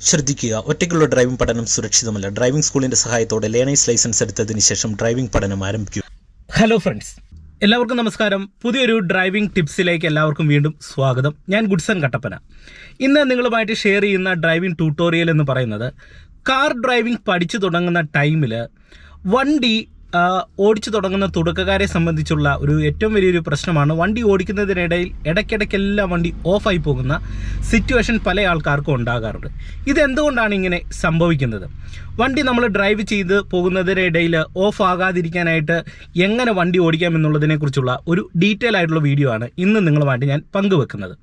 ശ്രദ്ധിക്കുക, ഒറ്റയ്ക്കുള്ള ഡ്രൈവിംഗ് പഠനം സുരക്ഷിതമല്ല. ഡ്രൈവിംഗ് സ്കൂളിന്റെ സഹായത്തോടെ ലേണേഴ്സ് ലൈസൻസ് എടുത്തതിന് ശേഷം ഡ്രൈവിംഗ് പഠനം ആരംഭിക്കുക. ഹലോ ഫ്രണ്ട്സ്, എല്ലാവർക്കും നമസ്കാരം. പുതിയൊരു ഡ്രൈവിംഗ് ടിപ്സിലേക്ക് എല്ലാവർക്കും വീണ്ടും സ്വാഗതം. ഞാൻ ഗുഡ്സൺ കട്ടപ്പന. ഇന്ന് നിങ്ങളുമായിട്ട് ഷെയർ ചെയ്യുന്ന ഡ്രൈവിംഗ് ട്യൂട്ടോറിയൽ എന്ന് പറയുന്നത് കാർ ഡ്രൈവിംഗ് പഠിച്ചു തുടങ്ങുന്ന ടൈമിൽ വണ്ടി ഓടിച്ചു തുടങ്ങുന്ന തുടക്കക്കാരെ സംബന്ധിച്ചുള്ള ഒരു ഏറ്റവും വലിയൊരു പ്രശ്നമാണ്. വണ്ടി ഓടിക്കുന്നതിനിടയിൽ ഇടയ്ക്കിടയ്ക്കെല്ലാം വണ്ടി ഓഫായി പോകുന്ന സിറ്റുവേഷൻ പല ആൾക്കാർക്കും ഉണ്ടാകാറുണ്ട്. ഇതെന്തുകൊണ്ടാണ് ഇങ്ങനെ സംഭവിക്കുന്നത്? വണ്ടി നമ്മൾ ഡ്രൈവ് ചെയ്ത് പോകുന്നതിനിടയിൽ ഓഫ് ആകാതിരിക്കാനായിട്ട് എങ്ങനെ വണ്ടി ഓടിക്കാം എന്നുള്ളതിനെക്കുറിച്ചുള്ള ഒരു ഡീറ്റെയിൽ ആയിട്ടുള്ള വീഡിയോ ആണ് ഇന്ന് നിങ്ങളുമായിട്ട് ഞാൻ പങ്കുവെക്കുന്നത്.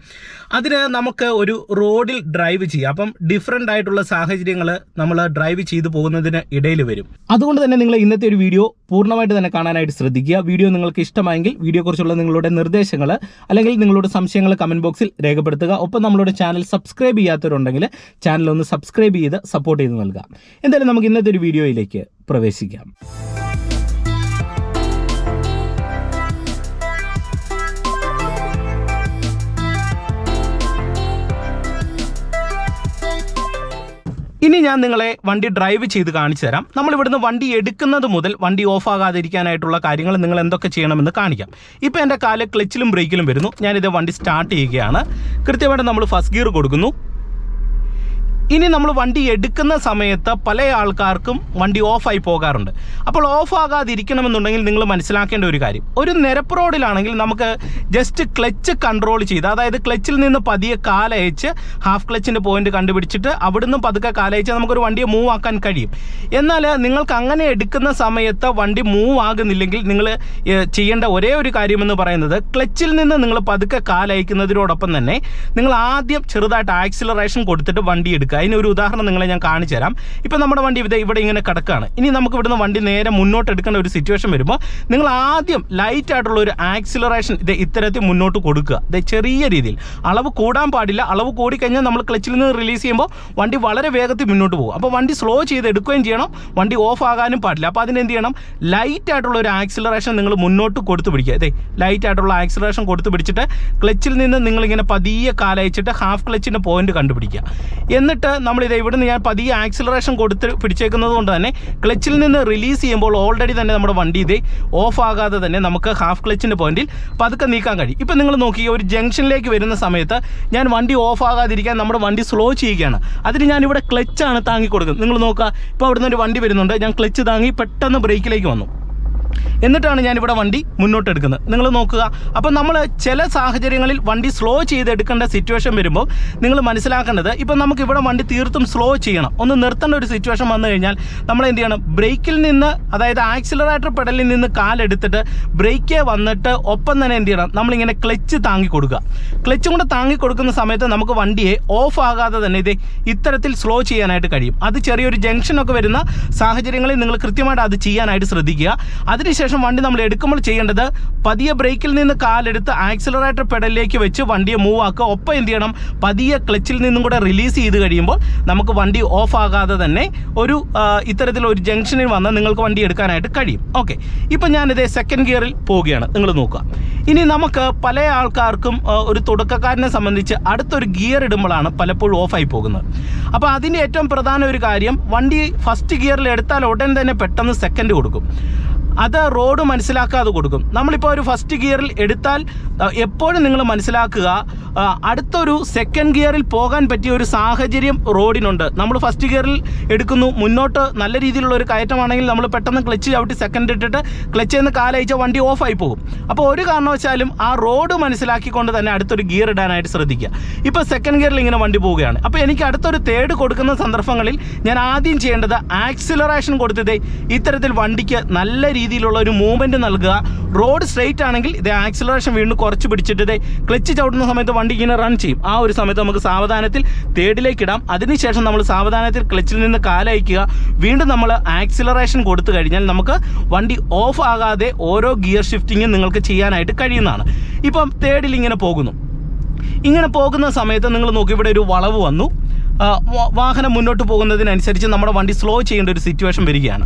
അതിന് നമുക്ക് ഒരു റോഡിൽ ഡ്രൈവ് ചെയ്യാം. അപ്പം ഡിഫറെൻ്റ് ആയിട്ടുള്ള സാഹചര്യങ്ങൾ നമ്മൾ ഡ്രൈവ് ചെയ്ത് പോകുന്നതിന് ഇടയിൽ വരും. അതുകൊണ്ട് തന്നെ നിങ്ങൾ ഇന്നത്തെ ഒരു വീഡിയോ പൂർണ്ണമായിട്ട് തന്നെ കാണാനായിട്ട് ശ്രദ്ധിക്കുക. വീഡിയോ നിങ്ങൾക്ക് ഇഷ്ടമായെങ്കിൽ വീഡിയോയെക്കുറിച്ചുള്ള നിങ്ങളുടെ നിർദ്ദേശങ്ങൾ അല്ലെങ്കിൽ നിങ്ങളുടെ സംശയങ്ങൾ കമൻറ്റ് ബോക്സിൽ രേഖപ്പെടുത്തുക. ഒപ്പം നമ്മളുടെ ചാനൽ സബ്സ്ക്രൈബ് ചെയ്യാത്തവരുണ്ടെങ്കിൽ ചാനൽ ഒന്ന് സബ്സ്ക്രൈബ് ചെയ്ത് സപ്പോർട്ട് ചെയ്ത് നൽകുക. എന്തായാലും നമുക്ക് ഇന്നത്തെ ഒരു വീഡിയോയിലേക്ക് പ്രവേശിക്കാം. ഇനി ഞാൻ നിങ്ങളെ വണ്ടി ഡ്രൈവ് ചെയ്ത് കാണിച്ചു തരാം. നമ്മളിവിടുന്ന് വണ്ടി എടുക്കുന്നത് മുതൽ വണ്ടി ഓഫ് ആകാതിരിക്കാനായിട്ടുള്ള കാര്യങ്ങൾ നിങ്ങൾ എന്തൊക്കെ ചെയ്യണമെന്ന് കാണിക്കാം. ഇപ്പോൾ എൻ്റെ കാല് ക്ലച്ചിലും ബ്രേക്കിലും വരുന്നു. ഞാനിത് വണ്ടി സ്റ്റാർട്ട് ചെയ്യുകയാണ്. കൃത്യമായിട്ട് നമ്മൾ ഫസ്റ്റ് ഗിയർ കൊടുക്കുന്നു. ഇനി നമ്മൾ വണ്ടി എടുക്കുന്ന സമയത്ത് പല ആൾക്കാർക്കും വണ്ടി ഓഫായി പോകാറുണ്ട്. അപ്പോൾ ഓഫ് ആകാതിരിക്കണമെന്നുണ്ടെങ്കിൽ നിങ്ങൾ മനസ്സിലാക്കേണ്ട ഒരു കാര്യം, ഒരു നിരപ്പ് റോഡിലാണെങ്കിൽ നമുക്ക് ജസ്റ്റ് ക്ലച്ച് കൺട്രോൾ ചെയ്ത്, അതായത് ക്ലച്ചിൽ നിന്ന് പതിയെ കാലയച്ച് ഹാഫ് ക്ലച്ചിൻ്റെ പോയിന്റ് കണ്ടുപിടിച്ചിട്ട് അവിടുന്ന് പതുക്കെ കാലയച്ച് നമുക്കൊരു വണ്ടിയെ മൂവ് ആക്കാൻ കഴിയും. എന്നാൽ നിങ്ങൾക്ക് അങ്ങനെ എടുക്കുന്ന സമയത്ത് വണ്ടി മൂവ് ആകുന്നില്ലെങ്കിൽ നിങ്ങൾ ചെയ്യേണ്ട ഒരേ ഒരു കാര്യമെന്ന് പറയുന്നത് ക്ലച്ചിൽ നിന്ന് നിങ്ങൾ പതുക്കെ കാലയക്കുന്നതിനോടൊപ്പം തന്നെ നിങ്ങൾ ആദ്യം ചെറുതായിട്ട് ആക്സിലറേഷൻ കൊടുത്തിട്ട് വണ്ടി എടുക്കുക. അതിനൊരു ഉദാഹരണം നിങ്ങളെ ഞാൻ കാണിച്ചു തരാം. ഇപ്പം നമ്മുടെ വണ്ടി ഇവിടെ ഇങ്ങനെ കിടക്കുകയാണ്. ഇനി നമുക്ക് ഇവിടുന്ന് വണ്ടി നേരെ മുന്നോട്ട് എടുക്കേണ്ട ഒരു സിറ്റുവേഷൻ വരുമ്പോൾ നിങ്ങൾ ആദ്യം ലൈറ്റ് ആയിട്ടുള്ള ഒരു ആക്സിലറേഷൻ ഇത്തരത്തിൽ മുന്നോട്ട് കൊടുക്കുക. ചെറിയ രീതിയിൽ, അളവ് കൂടാൻ പാടില്ല. അളവ് കൂടിക്കഴിഞ്ഞാൽ നമ്മൾ ക്ലച്ചിൽ നിന്ന് റിലീസ് ചെയ്യുമ്പോൾ വണ്ടി വളരെ വേഗത്തിൽ മുന്നോട്ട് പോകും. അപ്പോൾ വണ്ടി സ്ലോ ചെയ്ത് എടുക്കുകയും ചെയ്യണം, വണ്ടി ഓഫ് ആകാനും പാടില്ല. അപ്പോൾ അതിനെന്ത് ചെയ്യണം? ലൈറ്റ് ആയിട്ടുള്ള ഒരു ആക്സിലറേഷൻ നിങ്ങൾ മുന്നോട്ട് കൊടുത്ത് പിടിക്കുക. ലൈറ്റ് ആയിട്ടുള്ള ആക്സിലറേഷൻ കൊടുത്ത് പിടിച്ചിട്ട് ക്ലച്ചിൽ നിന്ന് നിങ്ങളിങ്ങനെ പതിയെ കാലയച്ചിട്ട് ഹാഫ് ക്ലച്ചിൻ്റെ പോയിന്റ് കണ്ടുപിടിക്കുക. എന്നിട്ട് ഇവിടുന്ന് ഞാൻ പതിയെ ആക്സിലറേഷൻ കൊടുത്ത് പിടിച്ചേക്കുന്നത് കൊണ്ട് തന്നെ ക്ലച്ചിൽ നിന്ന് റിലീസ് ചെയ്യുമ്പോൾ ഓൾറെഡി തന്നെ നമ്മുടെ വണ്ടി ഓഫ് ആകാതെ തന്നെ നമുക്ക് ഹാഫ് ക്ലച്ചിൻ്റെ പോയിന്റിൽ പതുക്കെ നീക്കാൻ കഴിയും. ഇപ്പം നിങ്ങൾ നോക്കി, ഒരു ജംഗ്ഷനിലേക്ക് വരുന്ന സമയത്ത് ഞാൻ വണ്ടി ഓഫ് ആകാതിരിക്കാൻ നമ്മുടെ വണ്ടി സ്ലോ ചെയ്യുകയാണ്. അതിന് ഞാനിവിടെ ക്ലച്ചാണ് താങ്ങി കൊടുക്കുന്നത്. നിങ്ങൾ നോക്കുക, ഇപ്പോൾ അവിടുന്ന് ഒരു വണ്ടി വരുന്നുണ്ട്. ഞാൻ ക്ലച്ച് താങ്ങി പെട്ടെന്ന് ബ്രേക്കിലേക്ക് വന്നു. എന്നിട്ടാണ് ഞാനിവിടെ വണ്ടി മുന്നോട്ട് എടുക്കുന്നത്. നിങ്ങൾ നോക്കുക. അപ്പം നമ്മൾ ചില സാഹചര്യങ്ങളിൽ വണ്ടി സ്ലോ ചെയ്തെടുക്കേണ്ട സിറ്റുവേഷൻ വരുമ്പോൾ നിങ്ങൾ മനസ്സിലാക്കേണ്ടത്, ഇപ്പം നമുക്കിവിടെ വണ്ടി തീർത്തും സ്ലോ ചെയ്യണം, ഒന്ന് നിർത്തേണ്ട ഒരു സിറ്റുവേഷൻ വന്നു കഴിഞ്ഞാൽ നമ്മൾ എന്ത് ചെയ്യണം? ബ്രേക്കിൽ നിന്ന്, അതായത് ആക്സിലറേറ്റർ പെഡലിൽ നിന്ന് കാലെടുത്തിട്ട് ബ്രേക്ക് വന്നിട്ട് ഒപ്പം തന്നെ എന്ത് ചെയ്യണം? നമ്മളിങ്ങനെ ക്ലച്ച് താങ്ങി കൊടുക്കുക. ക്ലച്ചും കൂടെ താങ്ങി കൊടുക്കുന്ന സമയത്ത് നമുക്ക് വണ്ടിയെ ഓഫ് ആകാതെ തന്നെ ഇത്തരത്തിൽ സ്ലോ ചെയ്യാനായിട്ട് കഴിയും. അത് ചെറിയൊരു ജംഗ്ഷനൊക്കെ വരുന്ന സാഹചര്യങ്ങളിൽ നിങ്ങൾ കൃത്യമായിട്ട് അത് ചെയ്യാനായിട്ട് ശ്രദ്ധിക്കുക. അതിനുശേഷം വണ്ടി നമ്മൾ എടുക്കുമ്പോൾ ചെയ്യേണ്ടത്, പതിയെ ബ്രേക്കിൽ നിന്ന് കാലെടുത്ത് ആക്സിലറേറ്റർ പെഡലിലേക്ക് വെച്ച് വണ്ടിയെ മൂവ് ആക്കുക. ഒപ്പം എന്ത് ചെയ്യണം? പതിയെ ക്ലച്ചിൽ നിന്നും കൂടെ റിലീസ് ചെയ്ത് കഴിയുമ്പോൾ നമുക്ക് വണ്ടി ഓഫ് ആകാതെ തന്നെ ഒരു ഇത്തരത്തിലൊരു ജംഗ്ഷനിൽ വന്ന് നിങ്ങൾക്ക് വണ്ടി എടുക്കാനായിട്ട് കഴിയും. ഓക്കെ, ഇപ്പം ഞാനിത് സെക്കൻഡ് ഗിയറിൽ പോവുകയാണ്. നിങ്ങൾ നോക്കുക. ഇനി നമുക്ക് പല ആൾക്കാർക്കും ഒരു തുടക്കക്കാരനെ സംബന്ധിച്ച് അടുത്തൊരു ഗിയർ ഇടുമ്പോഴാണ് പലപ്പോഴും ഓഫായി പോകുന്നത്. അപ്പോൾ അതിൻ്റെ ഏറ്റവും പ്രധാന ഒരു കാര്യം, വണ്ടി ഫസ്റ്റ് ഗിയറിൽ എടുത്താൽ ഉടൻ തന്നെ പെട്ടെന്ന് സെക്കൻഡ് കൊടുക്കും. അത് റോഡ് മനസ്സിലാക്കാതെ കൊടുക്കും. നമ്മളിപ്പോൾ ഒരു ഫസ്റ്റ് ഗിയറിൽ എടുത്താൽ എപ്പോഴും നിങ്ങൾ മനസ്സിലാക്കുക, അടുത്തൊരു സെക്കൻഡ് ഗിയറിൽ പോകാൻ പറ്റിയ ഒരു സാഹചര്യം റോഡിനുണ്ട്. നമ്മൾ ഫസ്റ്റ് ഗിയറിൽ എടുക്കുന്നു, മുന്നോട്ട് നല്ല രീതിയിലുള്ള ഒരു കയറ്റമാണെങ്കിൽ നമ്മൾ പെട്ടെന്ന് ക്ലച്ച് ചവിട്ടി സെക്കൻഡ് ഇട്ടിട്ട് ക്ലച്ചിൽ നിന്ന് കാലയച്ചാൽ വണ്ടി ഓഫായി പോകും. അപ്പോൾ ഒരു കാരണവശാലും ആ റോഡ് മനസ്സിലാക്കിക്കൊണ്ട് തന്നെ അടുത്തൊരു ഗിയർ ഇടാനായിട്ട് ശ്രദ്ധിക്കുക. ഇപ്പോൾ സെക്കൻഡ് ഗിയറിൽ ഇങ്ങനെ വണ്ടി പോവുകയാണ്. അപ്പോൾ എനിക്ക് അടുത്തൊരു തേർഡ് കൊടുക്കുന്ന സന്ദർഭങ്ങളിൽ ഞാൻ ആദ്യം ചെയ്യേണ്ടത് ആക്സിലറേഷൻ കൊടുത്തത് ഇത്തരത്തിൽ വണ്ടിക്ക് നല്ല രീതിയിലുള്ള ഒരു മൂവ്മെൻറ്റ് നൽകുക. റോഡ് സ്ട്രെയിറ്റ് ആണെങ്കിൽ ആക്സിലറേഷൻ വീണ്ടും കുറച്ച് പിടിച്ചിട്ട് ക്ലച്ച് ചവിട്ടുന്ന സമയത്ത് വണ്ടി ഇങ്ങനെ റൺ ചെയ്യും. ആ ഒരു സമയത്ത് നമുക്ക് സാവധാനത്തിൽ തേർഡിലേക്ക് ഇടാം. അതിനുശേഷം നമ്മൾ സാവധാനത്തിൽ ക്ലച്ചിൽ നിന്ന് കാലയക്കുക. വീണ്ടും നമ്മൾ ആക്സിലറേഷൻ കൊടുത്തു കഴിഞ്ഞാൽ നമുക്ക് വണ്ടി ഓഫ് ആകാതെ ഓരോ ഗിയർ ഷിഫ്റ്റിങ്ങും നിങ്ങൾക്ക് ചെയ്യാനായിട്ട് കഴിയുന്നതാണ്. ഇപ്പം തേർഡിൽ ഇങ്ങനെ പോകുന്നു. ഇങ്ങനെ പോകുന്ന സമയത്ത് നിങ്ങൾ നോക്കി, ഇവിടെ ഒരു വളവ് വന്നു. വാഹനം മുന്നോട്ട് പോകുന്നതിനനുസരിച്ച് നമ്മുടെ വണ്ടി സ്ലോ ചെയ്യേണ്ട ഒരു സിറ്റുവേഷൻ വരികയാണ്.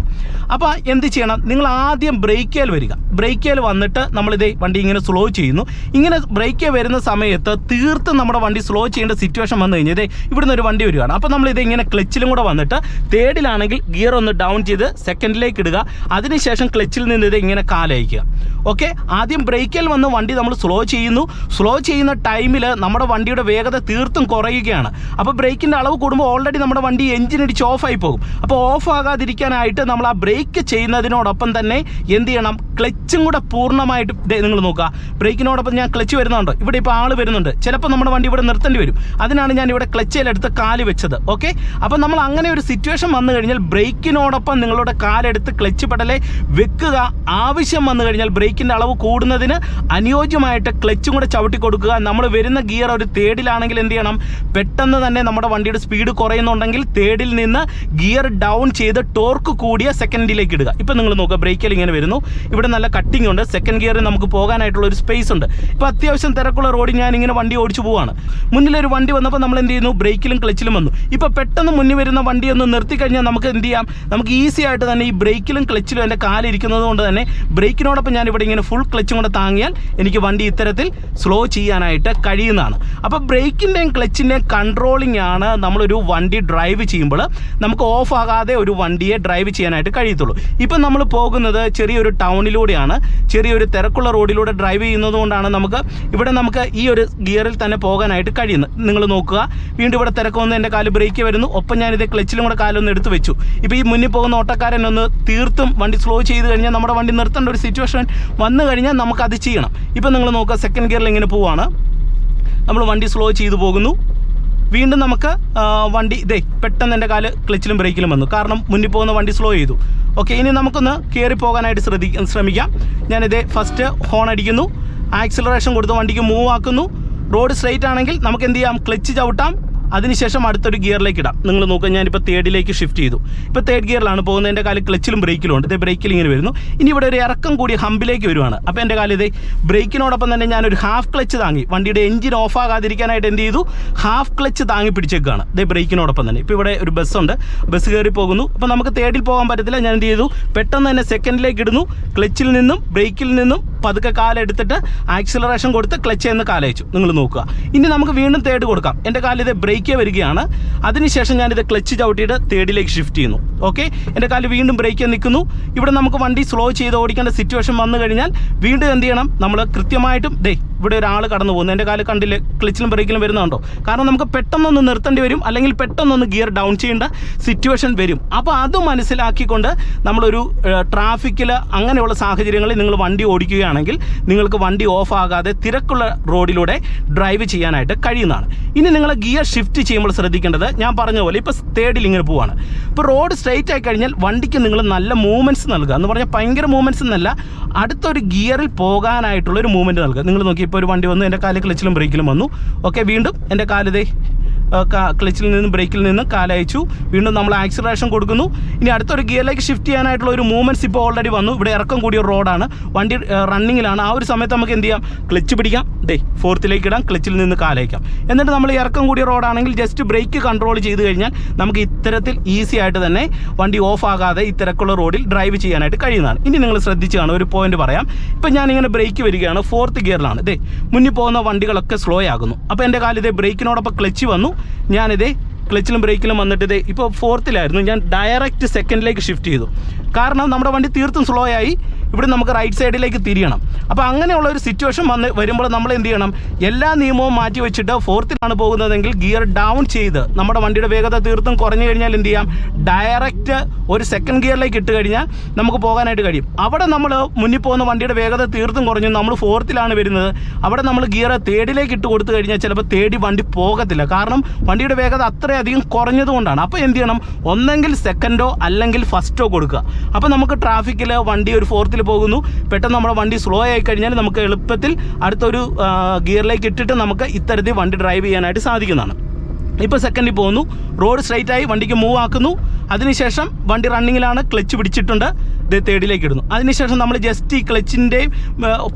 അപ്പോൾ എന്ത് ചെയ്യണം? നിങ്ങൾ ആദ്യം ബ്രേക്കേൽ വരിക. ബ്രേക്കേൽ വന്നിട്ട് നമ്മളിതേ വണ്ടി ഇങ്ങനെ സ്ലോ ചെയ്യുന്നു. ഇങ്ങനെ ബ്രേക്കേ വരുന്ന സമയത്ത് തീർത്തും നമ്മുടെ വണ്ടി സ്ലോ ചെയ്യേണ്ട സിറ്റുവേഷൻ വന്നു കഴിഞ്ഞാൽ ഇവിടുന്ന് ഒരു വണ്ടി വരികയാണ്. അപ്പോൾ നമ്മളിത് ഇങ്ങനെ ക്ലച്ചിലും കൂടെ വന്നിട്ട് തേർഡിലാണെങ്കിൽ ഗിയർ ഒന്ന് ഡൗൺ ചെയ്ത് സെക്കൻഡിലേക്ക് ഇടുക. അതിനുശേഷം ക്ലച്ചിൽ നിന്ന് ഇത് ഇങ്ങനെ കാലയക്കുക. ഓക്കെ, ആദ്യം ബ്രേക്കിൽ വന്ന് വണ്ടി നമ്മൾ സ്ലോ ചെയ്യുന്നു. സ്ലോ ചെയ്യുന്ന ടൈമിൽ നമ്മുടെ വണ്ടിയുടെ വേഗത തീർത്തും കുറയുകയാണ്. അപ്പോൾ ബ്രേക്കിൻ്റെ അളവ് കൂടുമ്പോൾ ഓൾറെഡി നമ്മുടെ വണ്ടി എഞ്ചിനടിച്ച് ഓഫായി പോകും. അപ്പോൾ ഓഫ് ആകാതിരിക്കാനായിട്ട് നമ്മൾ ആ ബ്രേക്ക് ചെയ്യുന്നതിനോടൊപ്പം തന്നെ എന്ത് ചെയ്യണം? ക്ലച്ചും കൂടെ പൂർണ്ണമായിട്ട് നിങ്ങൾ നോക്കുക. ബ്രേക്കിനോടൊപ്പം ഞാൻ ക്ലച്ച് വരുന്നുണ്ട്. ഇവിടെ ഇപ്പോൾ ആൾ വരുന്നുണ്ട്. ചിലപ്പോൾ നമ്മുടെ വണ്ടി ഇവിടെ നിർത്തേണ്ടി വരും. അതിനാണ് ഞാൻ ഇവിടെ ക്ലച്ചിലെടുത്ത് കാല് വെച്ചത്. ഓക്കെ, അപ്പോൾ നമ്മൾ അങ്ങനെ ഒരു സിറ്റുവേഷൻ വന്നു കഴിഞ്ഞാൽ ബ്രേക്കിനോടൊപ്പം നിങ്ങളുടെ കാലെടുത്ത് ക്ലച്ച് പെടലെ വെക്കുക. ആവശ്യം വന്നു കഴിഞ്ഞാൽ ബ്രേക്കിൻ്റെ അളവ് കൂടുന്നതിന് അനുയോജ്യമായിട്ട് ക്ലച്ചും കൂടെ ചവിട്ടി കൊടുക്കുക. നമ്മൾ വരുന്ന ഗിയർ ഒരു തേർഡിലാണെങ്കിൽ എന്ത് ചെയ്യണം? പെട്ടെന്ന് തന്നെ നമ്മുടെ വണ്ടിയുടെ സ്പീഡ് കുറയുന്നുണ്ടെങ്കിൽ തേർഡിൽ നിന്ന് ഗിയർ ഡൗൺ ചെയ്ത് ടോർക്ക് കൂടിയ സെക്കൻഡിലേക്ക് ഇടുക. ഇപ്പം നിങ്ങൾ നോക്കുക, ബ്രേക്കിൽ ഇങ്ങനെ വരുന്നു. ഇവിടെ നല്ല കട്ടിംഗ് ഉണ്ട്. സെക്കൻഡ് ഗിയറിൽ നമുക്ക് പോകാനായിട്ടുള്ള ഒരു സ്പേസ് ഉണ്ട്. ഇപ്പോൾ അത്യാവശ്യം തിരക്കുള്ള റോഡിൽ ഞാൻ ഇങ്ങനെ വണ്ടി ഓടിച്ചു പോവാണ്. മുന്നിലൊരു വണ്ടി വന്നപ്പോൾ നമ്മൾ എന്ത് ചെയ്യുന്നു? ബ്രേക്കിലും ക്ലച്ചിലും വന്നു. ഇപ്പോൾ പെട്ടെന്ന് മുന്നിൽ വരുന്ന വണ്ടി ഒന്ന് നിർത്തി കഴിഞ്ഞാൽ നമുക്ക് എന്ത് ചെയ്യാം? നമുക്ക് ഈസി ആയിട്ട് തന്നെ ഈ ബ്രേക്കിലും ക്ലച്ചിലും എൻ്റെ കാലിരിക്കുന്നത് കൊണ്ട് തന്നെ ബ്രേക്കിനോടൊപ്പം ഞാൻ ഇവിടെ ഇങ്ങനെ ഫുൾ ക്ലച്ചും കൂടെ താങ്ങിയാൽ എനിക്ക് വണ്ടി ഇത്തരത്തിൽ സ്ലോ ചെയ്യാനായിട്ട് കഴിയുന്നതാണ്. അപ്പോൾ ബ്രേക്കിൻ്റെയും ക്ലച്ചിൻ്റെയും കൺട്രോളിംഗ് ആണ് നമ്മളൊരു വണ്ടി ഡ്രൈവ് ചെയ്യുമ്പോൾ നമുക്ക് ഓഫ് ആകാതെ ഒരു വണ്ടിയെ ഡ്രൈവ് ചെയ്യാനായിട്ട് കഴിയത്തുള്ളൂ. ഇപ്പം നമ്മൾ പോകുന്നത് ചെറിയൊരു ടൗണിലൂടെയാണ്. ചെറിയൊരു തിരക്കുള്ള റോഡിലൂടെ ഡ്രൈവ് ചെയ്യുന്നത് കൊണ്ടാണ് നമുക്ക് ഈ ഒരു ഗിയറിൽ തന്നെ പോകാനായിട്ട് കഴിയുന്നത്. നിങ്ങൾ നോക്കുക, വീണ്ടും ഇവിടെ തിരക്കൊന്ന് എൻ്റെ കാല് ബ്രേക്ക് വരുന്നു. ഒപ്പം ഞാനിത് ക്ലച്ചിലും കൂടെ കാലൊന്ന് എടുത്ത് വെച്ചു. ഇപ്പോൾ ഈ മുന്നിൽ പോകുന്ന ഓട്ടക്കാരൻ ഒന്ന് തീർത്തും വണ്ടി സ്ലോ ചെയ്ത് കഴിഞ്ഞാൽ നമ്മുടെ വണ്ടി നിർത്തേണ്ട ഒരു സിറ്റുവേഷൻ വന്നു കഴിഞ്ഞാൽ നമുക്കത് ചെയ്യണം. ഇപ്പം നിങ്ങൾ നോക്കുക, സെക്കൻഡ് ഗിയറിൽ ഇങ്ങനെ പോവുകയാണ്. നമ്മൾ വണ്ടി സ്ലോ ചെയ്തു പോകുന്നു. വീണ്ടും നമുക്ക് വണ്ടി പെട്ടെന്ന് എൻ്റെ കാല് ക്ലച്ചിലും ബ്രേക്കിലും വന്നു. കാരണം മുന്നിൽ പോകുന്ന വണ്ടി സ്ലോ ചെയ്തു. ഓക്കെ, ഇനി നമുക്കൊന്ന് കയറി പോകാനായിട്ട് ശ്രമിക്കാം. ഞാനിത് ഫസ്റ്റ് ഹോൺ അടിക്കുന്നു, ആക്സിലറേഷൻ കൊടുത്ത് വണ്ടിക്ക് മൂവ് ആക്കുന്നു. റോഡ് സ്ട്രെയിറ്റ് ആണെങ്കിൽ നമുക്ക് എന്ത് ചെയ്യാം? ക്ലച്ച് ചവിട്ടാം. അതിനുശേഷം അടുത്തൊരു ഗിയറിലേക്ക് ഇടാം. നിങ്ങൾ നോക്കുക, ഞാനിപ്പോൾ തേർഡിലേക്ക് ഷിഫ്റ്റ് ചെയ്തു. ഇപ്പോൾ തേർഡ് ഗിയറിലാണ് പോകുന്നത്. എൻ്റെ കാല് ക്ലച്ചിലും ബ്രേക്കിലും ഉണ്ട്. ബ്രേക്കിൽ ഇങ്ങനെ വരുന്നു. ഇനി ഇവിടെ ഒരു ഇറക്കം കൂടി ഹമ്പിലേക്ക് വരുവാണ്. അപ്പോൾ എൻ്റെ കാല് ബ്രേക്കിനോടൊപ്പം തന്നെ ഞാനൊരു ഹാഫ് ക്ലച്ച് താങ്ങി. വണ്ടിയുടെ എഞ്ചിൻ ഓഫ് ആകാതിരിക്കാനായിട്ട് എന്ത് ചെയ്തു? ഹാഫ് ക്ലച്ച് താങ്ങി പിടിച്ചേക്കാണ് ബ്രേക്കിനോടൊപ്പം തന്നെ. ഇപ്പോൾ ഇവിടെ ഒരു ബസ്സുണ്ട്. ബസ് കയറി പോകുന്നു. അപ്പോൾ നമുക്ക് തേർഡിൽ പോകാൻ പറ്റത്തില്ല. ഞാൻ എന്ത് ചെയ്തു? പെട്ടെന്ന് തന്നെ സെക്കൻഡിലേക്ക് ഇടുന്നു. ക്ലച്ചിൽ നിന്നും ബ്രേക്കിൽ നിന്നും പതുക്കെ കാലെടുത്തിട്ട് ആക്സിലറേഷൻ കൊടുത്ത് ക്ലച്ച് എന്ന് കാലയച്ചു. നിങ്ങൾ നോക്കുക, ഇനി നമുക്ക് വീണ്ടും തേർഡ് കൊടുക്കാം. എൻ്റെ കാലിത് ബ്രേക്ക് വരികയാണ്. അതിനുശേഷം ഞാനിത് ക്ലച്ച് ചവിട്ടിയിട്ട് തേർഡിലേക്ക് ഷിഫ്റ്റ് ചെയ്യുന്നു. ഓക്കെ, എൻ്റെ കാല് വീണ്ടും ബ്രേക്ക് നിൽക്കുന്നു. ഇവിടെ നമുക്ക് വണ്ടി സ്ലോ ചെയ്ത് ഓടിക്കേണ്ട സിറ്റുവേഷൻ വന്നു കഴിഞ്ഞാൽ വീണ്ടും എന്ത് ചെയ്യണം? നമ്മൾ കൃത്യമായിട്ടും ഇവിടെ ഒരാൾ കടന്നു പോകുന്നു. എൻ്റെ കാല് കണ്ടില്ലേ? ക്ലച്ചിലും ബ്രേക്കിലും വരുന്നുണ്ടോ? കാരണം നമുക്ക് പെട്ടെന്നൊന്ന് നിർത്തേണ്ടി വരും, അല്ലെങ്കിൽ പെട്ടെന്നൊന്ന് ഗിയർ ഡൗൺ ചെയ്യേണ്ട സിറ്റുവേഷൻ വരും. അപ്പോൾ അത് മനസ്സിലാക്കിക്കൊണ്ട് നമ്മളൊരു ട്രാഫിക്കിൽ അങ്ങനെയുള്ള സാഹചര്യങ്ങളിൽ നിങ്ങൾ വണ്ടി ഓടിക്കുകയാണെങ്കിൽ നിങ്ങൾക്ക് വണ്ടി ഓഫ് ആകാതെ തിരക്കുള്ള റോഡിലൂടെ ഡ്രൈവ് ചെയ്യാനായിട്ട് കഴിയുന്നതാണ്. ഇനി നിങ്ങൾ ഗിയർ ഷിഫ്റ്റ് ചെയ്യുമ്പോൾ ശ്രദ്ധിക്കേണ്ടത്, ഞാൻ പറഞ്ഞ പോലെ ഇപ്പോൾ തേർഡിൽ ഇങ്ങനെ പോവാണ്. ഇപ്പോൾ റോഡ് സ്ട്രെയിറ്റ് ആയി കഴിഞ്ഞാൽ വണ്ടിക്ക് നിങ്ങൾ നല്ല മൂവ്മെൻറ്റ്സ് നൽകുക. എന്ന് പറഞ്ഞാൽ ഭയങ്കര മൂവ്മെൻറ്റ്സ് എന്നല്ല, അടുത്തൊരു ഗിയറിൽ പോകാനായിട്ടുള്ളൊരു മൂവ്മെൻറ്റ് നൽകുക. നിങ്ങൾ നോക്കി, ഇപ്പോൾ ഒരു വണ്ടി വന്നു, എൻ്റെ കാല് ക്ലച്ചിലും ബ്രേക്കിലും വന്നു. ഓക്കെ, വീണ്ടും എൻ്റെ കാല് ക്ലച്ചിൽ നിന്നും ബ്രേക്കിൽ നിന്നും കാലയച്ചു. വീണ്ടും നമ്മൾ ആക്സിലറേഷൻ കൊടുക്കുന്നു. ഇനി അടുത്തൊരു ഗിയറിലേക്ക് ഷിഫ്റ്റ് ചെയ്യാനായിട്ടുള്ള ഒരു മൂവ്മെൻറ്റ്സ് ഇപ്പോൾ ഓൾറെഡി വന്നു. ഇവിടെ ഇറക്കം കൂടിയ റോഡാണ്, വണ്ടി റണ്ണിങ്ങിലാണ്. ആ ഒരു സമയത്ത് നമുക്ക് എന്ത് ചെയ്യാം? ക്ലച്ച് പിടിക്കാം, ഫോർത്തിലേക്ക് ഇടാം, ക്ലച്ചിൽ നിന്ന് കാലയക്കാം. എന്നിട്ട് നമ്മൾ ഇറക്കം കൂടിയ റോഡാണെങ്കിൽ ജസ്റ്റ് ബ്രേക്ക് കൺട്രോൾ ചെയ്ത് കഴിഞ്ഞാൽ നമുക്ക് ഇത്തരത്തിൽ ഈസി ആയിട്ട് തന്നെ വണ്ടി ഓഫ് ആകാതെ ഈ തിരക്കുള്ള റോഡിൽ ഡ്രൈവ് ചെയ്യാനായിട്ട് കഴിയുന്നതാണ്. ഇനി നിങ്ങൾ ശ്രദ്ധിച്ച് കാണും, ഒരു പോയിന്റ് പറയാം. ഇപ്പം ഞാനിങ്ങനെ ബ്രേക്ക് വരികയാണ്, ഫോർത്ത് ഗിയറിലാണ്. മുന്നിൽ പോകുന്ന വണ്ടികളൊക്കെ സ്ലോ ആകുന്നു. അപ്പോൾ എൻ്റെ കാല് ബ്രേക്കിനോടൊപ്പം ക്ലച്ച് വന്നു. ഞാനിത് ക്ലച്ചിലും ബ്രേക്കിലും വന്നിട്ട് ഇപ്പോൾ ഫോർത്തിലായിരുന്നു. ഞാൻ ഡയറക്റ്റ് സെക്കൻഡിലേക്ക് ഷിഫ്റ്റ് ചെയ്തു. കാരണം നമ്മുടെ വണ്ടി തീർത്തും സ്ലോ ആയി. ഇവിടെ നമുക്ക് റൈറ്റ് സൈഡിലേക്ക് തിരിയണം. അപ്പോൾ അങ്ങനെയുള്ള ഒരു സിറ്റുവേഷൻ വരുമ്പോൾ നമ്മൾ എന്ത് ചെയ്യണം? എല്ലാ നിയമവും മാറ്റി വെച്ചിട്ട് ഫോർത്തിലാണ് പോകുന്നതെങ്കിൽ ഗിയർ ഡൗൺ ചെയ്ത് നമ്മുടെ വണ്ടിയുടെ വേഗത തീർത്തും കുറഞ്ഞു കഴിഞ്ഞാൽ എന്ത് ചെയ്യാം? ഡയറക്റ്റ് ഒരു സെക്കൻഡ് ഗിയറിലേക്ക് ഇട്ട് കഴിഞ്ഞാൽ നമുക്ക് പോകാനായിട്ട് കഴിയും. അവിടെ നമ്മൾ മുന്നിൽ പോകുന്ന വണ്ടിയുടെ വേഗത തീർത്തും കുറഞ്ഞു, നമ്മൾ ഫോർത്തിലാണ് വരുന്നത്. അവിടെ നമ്മൾ ഗിയർ തേർഡിലേക്ക് ഇട്ട് കൊടുത്തു കഴിഞ്ഞാൽ ചിലപ്പോൾ തേടി വണ്ടി പോകത്തില്ല. കാരണം വണ്ടിയുടെ വേഗത അത്രയധികം കുറഞ്ഞതുകൊണ്ടാണ്. അപ്പോൾ എന്ത് ചെയ്യണം? ഒന്നെങ്കിൽ സെക്കൻഡോ അല്ലെങ്കിൽ ഫസ്റ്റോ കൊടുക്കുക. അപ്പോൾ നമുക്ക് ട്രാഫിക്കിൽ വണ്ടി ഒരു ഫോർത്തിൽ പോകുന്നു, പെട്ടെന്ന് നമ്മുടെ വണ്ടി സ്ലോ ആയി കഴിഞ്ഞാൽ നമുക്ക് എളുപ്പത്തിൽ അടുത്തൊരു ഗിയറിലേക്ക് ഇട്ടിട്ട് നമുക്ക് ഇത്തരത്തിൽ വണ്ടി ഡ്രൈവ് ചെയ്യാനായിട്ട് സാധിക്കുന്നതാണ്. ഇപ്പോൾ സെക്കൻഡിൽ പോകുന്നു, റോഡ് സ്ട്രെയിറ്റ് ആയി വണ്ടിക്ക് മൂവ് ആക്കുന്നു. അതിനുശേഷം വണ്ടി റണ്ണിങ്ങിലാണ്, ക്ലച്ച് പിടിച്ചിട്ടുണ്ട്. ഇത് തേർഡിലേക്ക് ഇടുന്നു. അതിനുശേഷം നമ്മൾ ജസ്റ്റ് ഈ ക്ലച്ചിൻ്റെയും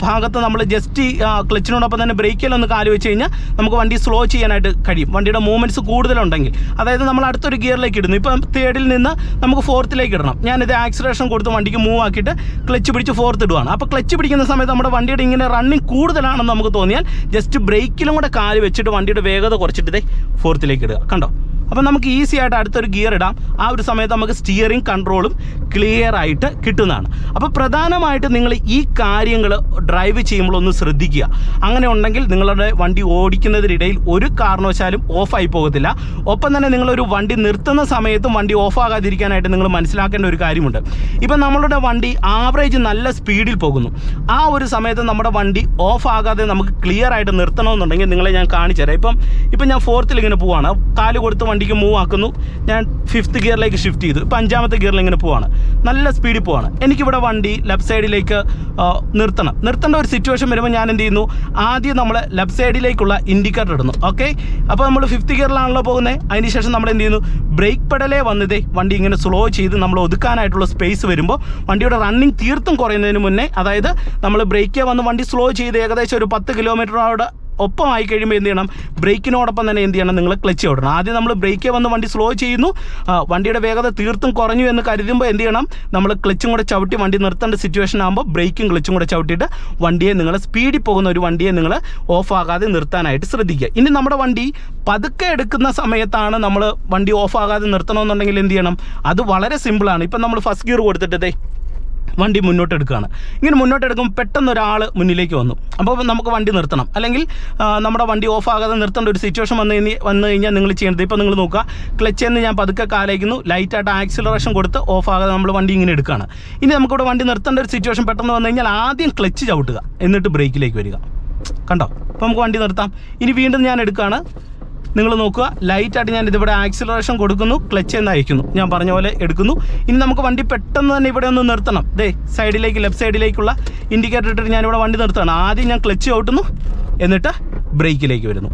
ഭാഗത്ത് നമ്മൾ ജസ്റ്റ് ഈ ക്ലച്ചിനോടൊപ്പം തന്നെ ബ്രേക്കിലൊന്ന് കാല് വെച്ച് കഴിഞ്ഞാൽ നമുക്ക് വണ്ടി സ്ലോ ചെയ്യാനായിട്ട് കഴിയും. വണ്ടിയുടെ മൂവ്മെൻറ്റ്സ് കൂടുതലുണ്ടെങ്കിൽ, അതായത് നമ്മൾ അടുത്തൊരു ഗിയറിലേക്ക് ഇടുന്നു. ഇപ്പം തേർഡിൽ നിന്ന് നമുക്ക് ഫോർത്തിലേക്ക് ഇടണം. ഞാനിത് ആക്സിലറേഷൻ കൊടുത്ത് വണ്ടിക്ക് മൂവ് ആക്കിയിട്ട് ക്ലച്ച് പിടിച്ച് ഫോർത്ത് ഇടുവാണ്. അപ്പോൾ ക്ലച്ച് പിടിക്കുന്ന സമയത്ത് നമ്മുടെ വണ്ടിയുടെ ഇങ്ങനെ റണ്ണിങ് കൂടുതലാണെന്ന് നമുക്ക് തോന്നിയാൽ ജസ്റ്റ് ബ്രേക്കിലും കൂടെ കാല് വെച്ചിട്ട് വണ്ടിയുടെ വേഗത കുറച്ചിട്ട് ഇതേ ഫോർത്തിലേക്ക് ഇടുക. കണ്ടോ? അപ്പം നമുക്ക് ഈസി ആയിട്ട് അടുത്തൊരു ഗിയർ ഇടാം. ആ ഒരു സമയത്ത് നമുക്ക് സ്റ്റിയറിംഗ് കൺട്രോളും ക്ലിയർ ആയിട്ട് കിട്ടുന്നതാണ്. അപ്പോൾ പ്രധാനമായിട്ട് നിങ്ങൾ ഈ കാര്യങ്ങൾ ഡ്രൈവ് ചെയ്യുമ്പോൾ ഒന്ന് ശ്രദ്ധിക്കുക. അങ്ങനെ ഉണ്ടെങ്കിൽ നിങ്ങളുടെ വണ്ടി ഓടിക്കുന്നതിനിടയിൽ ഒരു കാരണവശാലും ഓഫായി പോകത്തില്ല. ഒപ്പം തന്നെ നിങ്ങളൊരു വണ്ടി നിർത്തുന്ന സമയത്തും വണ്ടി ഓഫാകാതിരിക്കാനായിട്ട് നിങ്ങൾ മനസ്സിലാക്കേണ്ട ഒരു കാര്യമുണ്ട്. ഇപ്പം നമ്മളുടെ വണ്ടി ആവറേജ് നല്ല സ്പീഡിൽ പോകുന്നു. ആ ഒരു സമയത്ത് നമ്മുടെ വണ്ടി ഓഫ് ആകാതെ നമുക്ക് ക്ലിയർ ആയിട്ട് നിർത്തണമെന്നുണ്ടെങ്കിൽ നിങ്ങളെ ഞാൻ കാണിച്ചു തരാം. ഇപ്പം ഞാൻ ഫോർത്തിൽ ഇങ്ങനെ പോവാണ്, കാല് കൊടുത്ത് വണ്ടിക്ക് മൂവ് ആക്കുന്നു. ഞാൻ 5th ഗിയറിലേക്ക് ഷിഫ്റ്റ് ചെയ്തു. ഇപ്പം 5ാമത്തെ ഗിയറിൽ ഇങ്ങനെ പോവാണ്, നല്ല സ്പീഡിൽ പോവാണ്. എനിക്കിവിടെ വണ്ടി ലെഫ്റ്റ് സൈഡിലേക്ക് നിർത്തേണ്ട ഒരു സിറ്റുവേഷൻ വരുമ്പോൾ ഞാൻ എന്ത് ചെയ്യുന്നു, ആദ്യം നമ്മൾ ലെഫ്റ്റ് സൈഡിലേക്കുള്ള ഇൻഡിക്കേറ്റർ ഇടുന്നു. ഓക്കെ, അപ്പോൾ നമ്മൾ 5th ഗിയറിലാണല്ലോ പോകുന്നത്. അതിനുശേഷം നമ്മൾ എന്ത് ചെയ്യുന്നു, ബ്രേക്ക് പെഡലേ വന്നതേ വണ്ടി ഇങ്ങനെ സ്ലോ ചെയ്ത് നമ്മൾ ഒതുക്കാനായിട്ടുള്ള സ്പേസ് വരുമ്പോൾ വണ്ടിയുടെ റണ്ണിങ് തീർത്തും കുറയുന്നതിന് മുന്നേ, അതായത് നമ്മൾ ബ്രേക്കേ വന്ന് വണ്ടി സ്ലോ ചെയ്ത് ഏകദേശം ഒരു 10 കിലോമീറ്ററോട് ഒപ്പം ആയി കഴിയുമ്പോൾ എന്ത് ചെയ്യണം, ബ്രേക്കിനോടൊപ്പം തന്നെ എന്ത് ചെയ്യണം, നിങ്ങൾ ക്ലച്ച് ചവിടണം. ആദ്യം നമ്മൾ ബ്രേക്കേ വന്ന് വണ്ടി സ്ലോ ചെയ്യുന്നു, വണ്ടിയുടെ വേഗത തീർത്തും കുറഞ്ഞു എന്ന് കരുതുമ്പോൾ എന്ത് ചെയ്യണം, നമ്മൾ ക്ലച്ചും കൂടെ ചവിട്ടി വണ്ടി നിർത്തേണ്ട സിറ്റുവേഷൻ ആകുമ്പോൾ ബ്രേക്കും ക്ലച്ചും കൂടെ ചവിട്ടിയിട്ട് വണ്ടിയെ നിങ്ങൾ സ്പീഡിൽ പോകുന്ന ഒരു വണ്ടിയെ നിങ്ങൾ ഓഫ് ആകാതെ നിർത്താനായിട്ട് ശ്രദ്ധിക്കുക. ഇനി നമ്മുടെ വണ്ടി പതുക്കെ എടുക്കുന്ന സമയത്താണ് നമ്മൾ വണ്ടി ഓഫ് ആകാതെ നിർത്തണമെന്നുണ്ടെങ്കിൽ എന്ത് ചെയ്യണം, അത് വളരെ സിമ്പിളാണ്. ഇപ്പം നമ്മൾ ഫസ്റ്റ് ഗിയർ കൊടുത്തിട്ടേ വണ്ടി മുന്നോട്ടെടുക്കുകയാണ്. ഇങ്ങനെ മുന്നോട്ടെടുക്കുമ്പോൾ പെട്ടെന്ന് ഒരാൾ മുന്നിലേക്ക് വന്നു. അപ്പോൾ നമുക്ക് വണ്ടി നിർത്തണം, അല്ലെങ്കിൽ നമ്മുടെ വണ്ടി ഓഫ് ആകാതെ നിർത്തേണ്ട ഒരു സിറ്റുവേഷൻ വന്നു കഴിഞ്ഞാൽ നിങ്ങൾ ചെയ്യേണ്ടത്, ഇപ്പോൾ നിങ്ങൾ നോക്കുക, ക്ലച്ചിൽ നിന്ന് ഞാൻ പതുക്കെ കാലയ്ക്കുന്നു, ലൈറ്റായിട്ട് ആക്സിലറേഷൻ കൊടുത്ത് ഓഫ് ആകാതെ നമ്മൾ വണ്ടി ഇങ്ങനെ എടുക്കുകയാണ്. ഇനി നമുക്കിവിടെ വണ്ടി നിർത്തേണ്ട ഒരു സിറ്റുവേഷൻ പെട്ടെന്ന് വന്നു കഴിഞ്ഞാൽ ആദ്യം ക്ലച്ച് ചവിട്ടുക, എന്നിട്ട് ബ്രേക്കിലേക്ക് വരിക. കണ്ടോ? അപ്പോൾ നമുക്ക് വണ്ടി നിർത്താം. ഇനി വീണ്ടും ഞാൻ എടുക്കുകയാണ്. നിങ്ങൾ നോക്കുക, ലൈറ്റായിട്ട് ഞാൻ ഇതിവിടെ ആക്സിലറേഷൻ കൊടുക്കുന്നു, ക്ലച്ച് എന്ന് അയക്കുന്നു, ഞാൻ പറഞ്ഞ പോലെ എടുക്കുന്നു. ഇനി നമുക്ക് വണ്ടി പെട്ടെന്ന് തന്നെ ഇവിടെ ഒന്ന് നിർത്തണം. സൈഡിലേക്ക്, ലെഫ്റ്റ് സൈഡിലേക്കുള്ള ഇൻഡിക്കേറ്റർ ഇട്ടിട്ട് ഞാനിവിടെ വണ്ടി നിർത്തുകയാണ്. ആദ്യം ഞാൻ ക്ലച്ച് ചവിട്ടുന്നു, എന്നിട്ട് ബ്രേക്കിലേക്ക് വരുന്നു.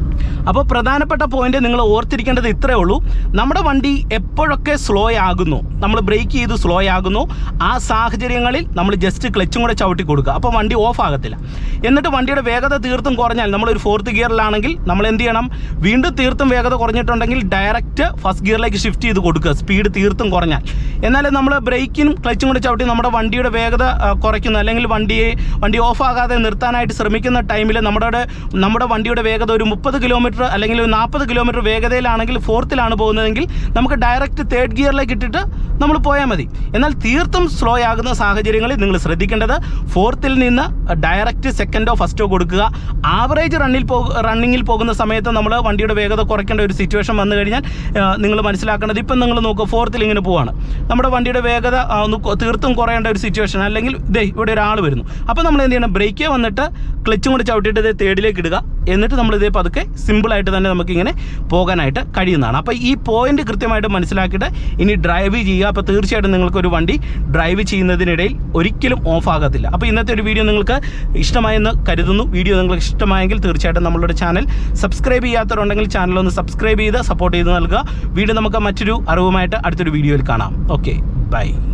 അപ്പോൾ പ്രധാനപ്പെട്ട പോയിന്റ് നിങ്ങൾ ഓർത്തിരിക്കേണ്ടത് ഇത്രയേ ഉള്ളൂ. നമ്മുടെ വണ്ടി എപ്പോഴൊക്കെ സ്ലോ ആകുന്നു, നമ്മൾ ബ്രേക്ക് ചെയ്ത് സ്ലോ ആകുന്നു, ആ സാഹചര്യങ്ങളിൽ നമ്മൾ ജസ്റ്റ് ക്ലച്ചും കൂടെ ചവിട്ടി കൊടുക്കുക. അപ്പോൾ വണ്ടി ഓഫ് ആകത്തില്ല. എന്നിട്ട് വണ്ടിയുടെ വേഗത തീർത്തും കുറഞ്ഞാൽ, നമ്മളൊരു 4th ഗിയറിലാണെങ്കിൽ നമ്മൾ എന്ത് ചെയ്യണം, വീണ്ടും തീർത്തും വേഗത കുറഞ്ഞിട്ടുണ്ടെങ്കിൽ ഡയറക്റ്റ് ഫസ്റ്റ് ഗിയറിലേക്ക് ഷിഫ്റ്റ് ചെയ്ത് കൊടുക്കുക, സ്പീഡ് തീർത്തും കുറഞ്ഞാൽ. എന്നാലും നമ്മൾ ബ്രേക്കിനും ക്ലച്ചും കൂടെ ചവിട്ടി നമ്മുടെ വണ്ടിയുടെ വേഗത കുറയ്ക്കുന്ന, അല്ലെങ്കിൽ വണ്ടി ഓഫ് ആകാതെ നിർത്താനായിട്ട് ശ്രമിക്കുന്ന ടൈമിൽ നമ്മുടെ വണ്ടിയുടെ വേഗത ഒരു 30 കിലോമീറ്റർ അല്ലെങ്കിൽ ഒരു 40 കിലോമീറ്റർ വേഗതയിലാണെങ്കിൽ, 4th പോകുന്നതെങ്കിൽ നമുക്ക് ഡയറക്റ്റ് 3rd ഗിയറിലേക്ക് ഇട്ടിട്ട് നമ്മൾ പോയാൽ മതി. എന്നാൽ തീർത്തും സ്ലോ ആകുന്ന സാഹചര്യങ്ങളിൽ നിങ്ങൾ ശ്രദ്ധിക്കേണ്ടത് 4th നിന്ന് ഡയറക്റ്റ് 2nd ഫസ്റ്റോ കൊടുക്കുക. ആവറേജ് റണ്ണിങ്ങിൽ പോകുന്ന സമയത്ത് നമ്മൾ വണ്ടിയുടെ വേഗത കുറയ്ക്കേണ്ട ഒരു സിറ്റുവേഷൻ വന്നു കഴിഞ്ഞാൽ നിങ്ങൾ മനസ്സിലാക്കേണ്ടത്, ഇപ്പം നിങ്ങൾ നോക്കുക, 4th ഇങ്ങനെ പോവാണ്, നമ്മുടെ വണ്ടിയുടെ വേഗത ഒന്ന് തീർത്തും കുറയേണ്ട ഒരു സിറ്റുവേഷൻ, അല്ലെങ്കിൽ ഇവിടെ ഒരാൾ വരുന്നു. അപ്പോൾ നമ്മൾ എന്ത് ചെയ്യണം, ബ്രേക്കേ വന്നിട്ട് ക്ലച്ചും കൂടി ചവിട്ടിയിട്ട് 3rd ഇടുക. എന്നിട്ട് നമ്മൾ പതുക്കെ സിമ്പിളായിട്ട് തന്നെ നമുക്കിങ്ങനെ പോകാനായിട്ട് കഴിയുന്നതാണ്. അപ്പോൾ ഈ പോയിന്റ് കൃത്യമായിട്ട് മനസ്സിലാക്കിയിട്ട് ഇനി ഡ്രൈവ് ചെയ്യുക. അപ്പോൾ തീർച്ചയായിട്ടും നിങ്ങൾക്കൊരു വണ്ടി ഡ്രൈവ് ചെയ്യുന്നതിനിടയിൽ ഒരിക്കലും ഓഫ് ആകത്തില്ല. അപ്പോൾ ഇന്നത്തെ ഒരു വീഡിയോ നിങ്ങൾക്ക് ഇഷ്ടമായെന്ന് കരുതുന്നു. വീഡിയോ നിങ്ങൾക്ക് ഇഷ്ടമായെങ്കിൽ തീർച്ചയായിട്ടും നമ്മളുടെ ചാനൽ സബ്സ്ക്രൈബ് ചെയ്യാത്തവരുണ്ടെങ്കിൽ ചാനലൊന്ന് സബ്സ്ക്രൈബ് ചെയ്ത് സപ്പോർട്ട് ചെയ്ത് നൽകുക. വീണ്ടും നമുക്ക് മറ്റൊരു അറിവുമായിട്ട് അടുത്തൊരു വീഡിയോയിൽ കാണാം. Okay, by.